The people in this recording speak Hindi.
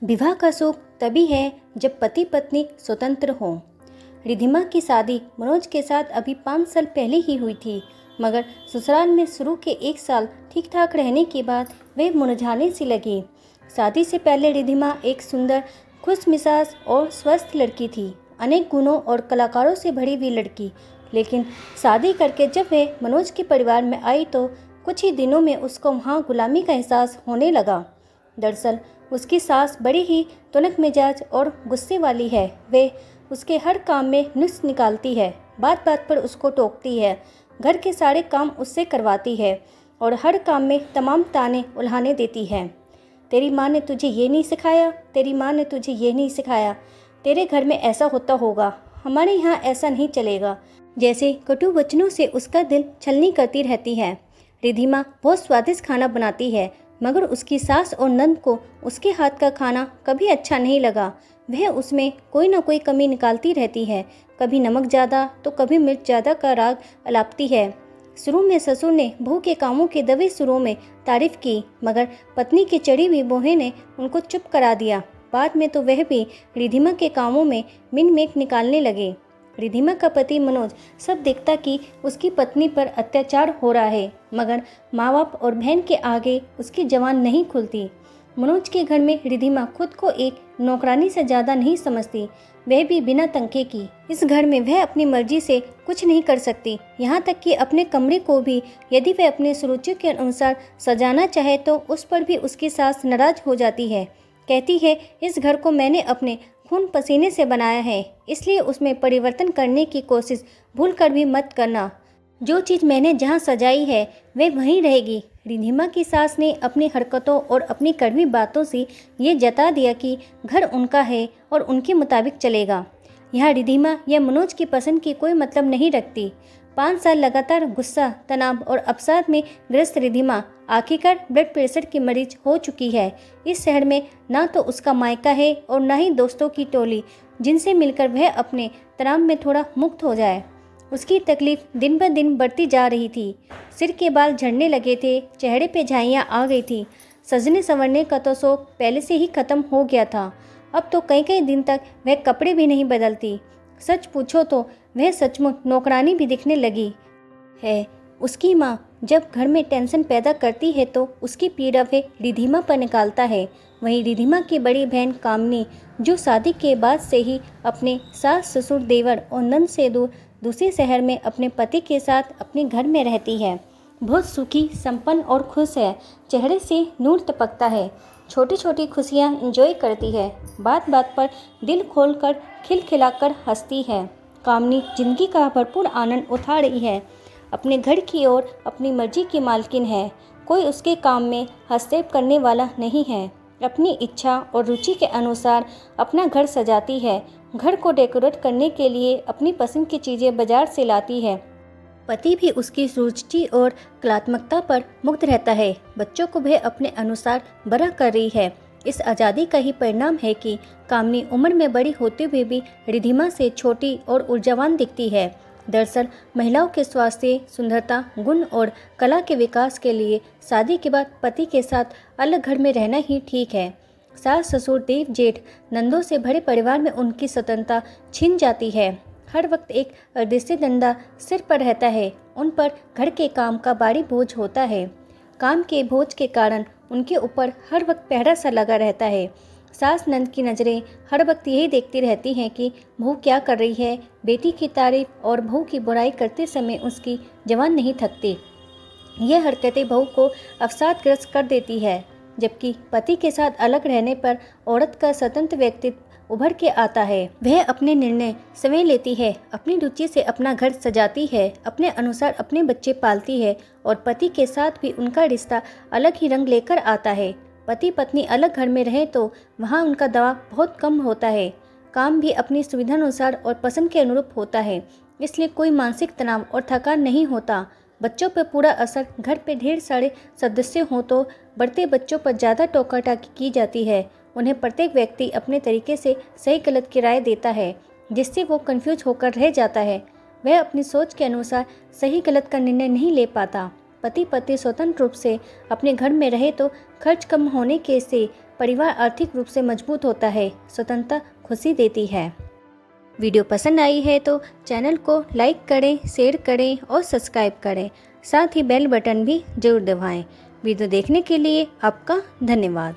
विवाह का सुख तभी है जब पति पत्नी स्वतंत्र हों। रिधिमा की शादी मनोज के साथ अभी 5 साल पहले ही हुई थी, मगर ससुराल में शुरू के 1 साल ठीक ठाक रहने के बाद वे मुरझाने सी लगी। शादी से पहले रिधिमा एक सुंदर, खुश मिजाज और स्वस्थ लड़की थी, अनेक गुणों और कलाकारों से भरी हुई लड़की। लेकिन शादी करके जब वे मनोज के परिवार में आई तो कुछ ही दिनों में उसको वहाँ गुलामी का एहसास होने लगा। दरअसल उसकी सास बड़ी ही तुनक मिजाज और गुस्से वाली है। वे उसके हर काम में नुक्स निकालती है, बात बात पर उसको टोकती है, घर के सारे काम उससे करवाती है और हर काम में तमाम ताने उल्हाने देती है। तेरी माँ ने तुझे ये नहीं सिखाया, तेरी माँ ने तुझे ये नहीं सिखाया, तेरे घर में ऐसा होता होगा, हमारे यहाँ ऐसा नहीं चलेगा, जैसे कटु वचनों से उसका दिल छलनी करती रहती है। रिधिमा बहुत स्वादिष्ट खाना बनाती है, मगर उसकी सास और नंद को उसके हाथ का खाना कभी अच्छा नहीं लगा। वह उसमें कोई ना कोई कमी निकालती रहती है, कभी नमक ज़्यादा तो कभी मिर्च ज़्यादा का राग अलापती है। शुरू में ससुर ने बहू के कामों के दबे सुरों में तारीफ की, मगर पत्नी की चढ़ी हुई बहू ने उनको चुप करा दिया। बाद में तो वह भी रिधिमा के कामों में मिन मेक निकालने लगे। रिधिमा का पति मनोज सब देखता कि उसकी पत्नी पर अत्याचार हो रहा है, मगर माँ बाप और बहन के आगे उसकी जबान नहीं खुलती। मनोज के घर में रिधिमा खुद को एक नौकरानी से ज़्यादा नहीं समझती, वह भी बिना तंके की। इस घर में वह अपनी मर्जी से कुछ नहीं कर सकती, यहाँ तक कि अपने कमरे को भी यदि वह अपने सुरुचि के अनुसार सजाना चाहे तो उस पर भी उसकी सास नाराज हो जाती है। कहती है, इस घर को मैंने अपने खून पसीने से बनाया है, इसलिए उसमें परिवर्तन करने की कोशिश भूल कर भी मत करना। जो चीज़ मैंने जहाँ सजाई है वह वहीं रहेगी। रिधिमा की सास ने अपनी हरकतों और अपनी कड़वी बातों से ये जता दिया कि घर उनका है और उनके मुताबिक चलेगा। यहाँ रिधिमा या मनोज की पसंद की कोई मतलब नहीं रखती। 5 साल लगातार गुस्सा, तनाव और अवसाद में ग्रस्त रिधिमा आखिरकार ब्लड प्रेशर की मरीज हो चुकी है। इस शहर में ना तो उसका मायका है और ना ही दोस्तों की टोली जिनसे मिलकर वह अपने तनाव में थोड़ा मुक्त हो जाए। उसकी तकलीफ दिन ब दिन बढ़ती जा रही थी। सिर के बाल झड़ने लगे थे, चेहरे पे झाइयाँ आ गई थी। सजने संवरने का तो शौक पहले से ही खत्म हो गया था। अब तो कई कई दिन तक वह कपड़े भी नहीं बदलती। सच पूछो तो वह सचमुच नौकरानी भी दिखने लगी है। उसकी माँ जब घर में टेंशन पैदा करती है तो उसकी पीड़ा वे रिधिमा पर निकालता है। वहीं रिधिमा की बड़ी बहन कामनी, जो शादी के बाद से ही अपने सास ससुर देवर और नंद से दूर दूसरे शहर में अपने पति के साथ अपने घर में रहती है, बहुत सुखी, संपन्न और खुश है। चेहरे से नूर टपकता है, छोटी छोटी खुशियाँ एंजॉय करती है, बात बात पर दिल खोलकर खिलखिलाकर हंसती है। कामनी जिंदगी का भरपूर आनंद उठा रही है, अपने घर की ओर अपनी मर्जी की मालकिन है। कोई उसके काम में हस्तक्षेप करने वाला नहीं है। अपनी इच्छा और रुचि के अनुसार अपना घर सजाती है, घर को डेकोरेट करने के लिए अपनी पसंद की चीज़ें बाजार से लाती है। पति भी उसकी रुचि और कलात्मकता पर मुक्त रहता है। बच्चों को वह अपने अनुसार बड़ा कर रही है। इस आज़ादी का ही परिणाम है कि कामनी उम्र में बड़ी होते हुए भी रिधिमा से छोटी और ऊर्जावान दिखती है। दरअसल महिलाओं के स्वास्थ्य, सुंदरता, गुण और कला के विकास के लिए शादी के बाद पति के साथ अलग घर में रहना ही ठीक है। सास ससुर देव जेठ नंदों से भरे परिवार में उनकी स्वतंत्रता छिन जाती है। हर वक्त एक अदृश्य डंडा सिर पर रहता है। उन पर घर के काम का भारी बोझ होता है। काम के बोझ के कारण उनके ऊपर हर वक्त पहरा सा लगा रहता है। सास नंद की नज़रें हर वक्त यही देखती रहती हैं कि बहू क्या कर रही है। बेटी की तारीफ और बहू की बुराई करते समय उसकी जबान नहीं थकती। यह हरकतें बहू को अवसादग्रस्त कर देती है, जबकि पति के साथ अलग रहने पर औरत का स्वतंत्र व्यक्तित्व उभर के आता है। वह अपने निर्णय स्वयं लेती है, अपनी रुचि से अपना घर सजाती है, अपने अनुसार अपने बच्चे पालती है और पति के साथ भी उनका रिश्ता अलग ही रंग लेकर आता है। पति पत्नी अलग घर में रहे तो वहाँ उनका दबाव बहुत कम होता है। काम भी अपनी सुविधानुसार और पसंद के अनुरूप होता है, इसलिए कोई मानसिक तनाव और थकान नहीं होता। बच्चों पर पूरा असर घर पे ढेर सारे सदस्य हों तो बढ़ते बच्चों पर ज़्यादा टोका टाकी की जाती है। उन्हें प्रत्येक व्यक्ति अपने तरीके से सही गलत की राय देता है, जिससे वो कंफ्यूज होकर रह जाता है। वह अपनी सोच के अनुसार सही गलत का निर्णय नहीं ले पाता। पति पत्नी स्वतंत्र रूप से अपने घर में रहे तो खर्च कम होने के से परिवार आर्थिक रूप से मजबूत होता है। स्वतंत्रता खुशी देती है। वीडियो पसंद आई है तो चैनल को लाइक करें, शेयर करें और सब्सक्राइब करें। साथ ही बेल बटन भी जरूर दबाएं। वीडियो देखने के लिए आपका धन्यवाद।